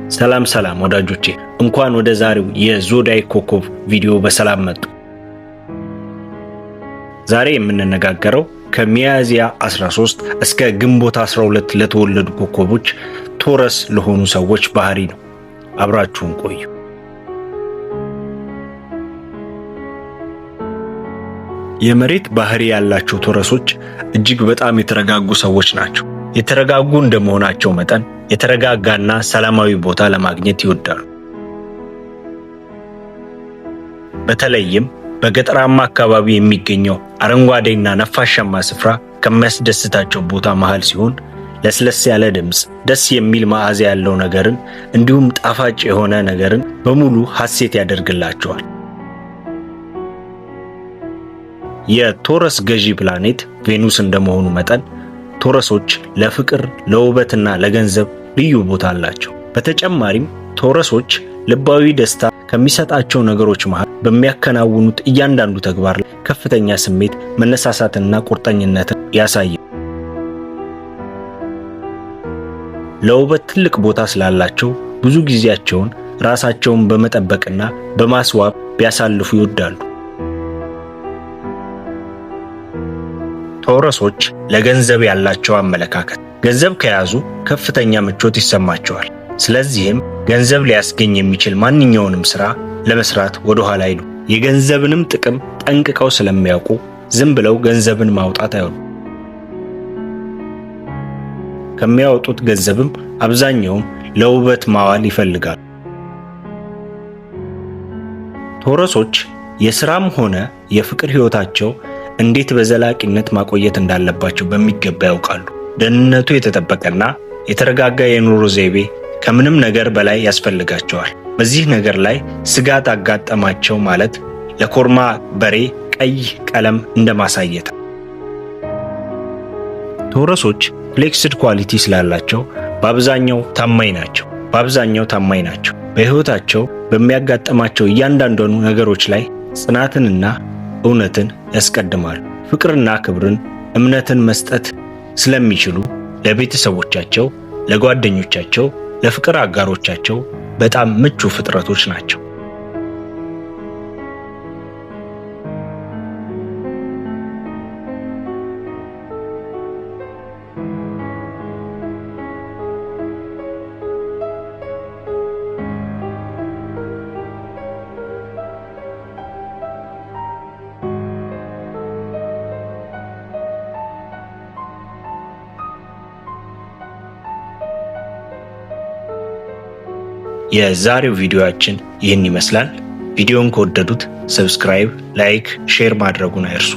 ሰላም ወዳጆቼ እንኳን ወደ ዛሬው የዞዲያክ ኮከብ ቪዲዮ በሰላም መጡ። ዛሬ የምንነጋገረው ከሚያዝያ 13 እስከ ግንቦት 12 ለተወለዱ ኮከቦች ቶረስ ለሆኑ ሰዎች ባህሪ ነው። አብራችሁን ቆዩ። የመሬት ባህሪ ያላቸው ቶረሶች እጅግ በጣም የተረጋጉ ሰዎች ናቸው። የተረጋጉ እንደመሆናቸው መጠን የተረጋጋና ሰላማዊ ቦታ ለማግኘት ይወዳሉ። በተለይም በገጠራማ አካባቢ የሚገኘው አረንጓዴና ነፋሻማ ስፍራ ከሚያስደስታቸው ቦታ መሃል ሲሆን ለስለስ ያለ ድምፅ፣ ደስ የሚል መዓዛ ያለው ነገርን እንዲሁም ጣፋጭ የሆነ ነገርን በሙሉ ሐሴት ያደርግላቸዋል። የቶረስ ገዢ ፕላኔት ቬኑስ እንደመሆኑ መጠን ቶረሶች ለፍቅር፣ ለውበትና ለገንዘብ ልዩ ቦታ አላቸው። በተጨማሪም ቶረሶች ልባዊ ደስታ ከሚሰጣቸው ነገሮች መሃል በሚያከናውኑት እያንዳንዱ ተግባር ላይ ከፍተኛ ስሜት፣ መነሳሳትና ቁርጠኝነትን ያሳያሉ። ለውበት ትልቅ ቦታ ስላላቸው ብዙ ጊዜያቸውን ራሳቸውን በመጠበቅና በማስዋብ ቢያሳልፉ ይወዳሉ። ቶረሶች ለገንዘብ ያላቸው አመለካከት፣ ገንዘብ ከያዙ ከፍተኛ ምቾት ይሰማቸዋል። ስለዚህም ገንዘብ ሊያስገኝ የሚችል ማንኛውንም ሥራ ለመስራት ወደ ኋላ አይሉ። የገንዘብንም ጥቅም ጠንቅቀው ስለሚያውቁ ዝም ብለው ገንዘብን ማውጣት አይሆኑ። ከሚያወጡት ገንዘብም አብዛኛውም ለውበት ማዋል ይፈልጋሉ። ቶረሶች የሥራም ሆነ የፍቅር ሕይወታቸው እንዴት በዘላቂነት ማቆየት እንዳለባቸው በሚገባ ያውቃሉ። ደህንነቱ የተጠበቀና የተረጋጋ የኑሮ ዘይቤ ከምንም ነገር በላይ ያስፈልጋቸዋል። በዚህ ነገር ላይ ስጋት አጋጠማቸው ማለት ለኮርማ በሬ ቀይ ቀለም እንደማሳየት። ቶረሶች ፍሌክስድ ኳሊቲ ስላላቸው በአብዛኛው ታማኝ ናቸው። በሕይወታቸው በሚያጋጥማቸው እያንዳንዱ ነገሮች ላይ ጽናትንና እውነትን ያስቀድማሉ። ፍቅርና ክብርን፣ እምነትን መስጠት ስለሚችሉ ለቤተሰቦቻቸው፣ ለጓደኞቻቸው፣ ለፍቅር አጋሮቻቸው በጣም ምቹ ፍጥረቶች ናቸው። የዛሬው ቪዲዮአችን ይህን ይመስላል። ቪዲዮን ከወደዱት ሰብስክራይብ፣ ላይክ፣ ሼር ማድረጉን አይርሱ።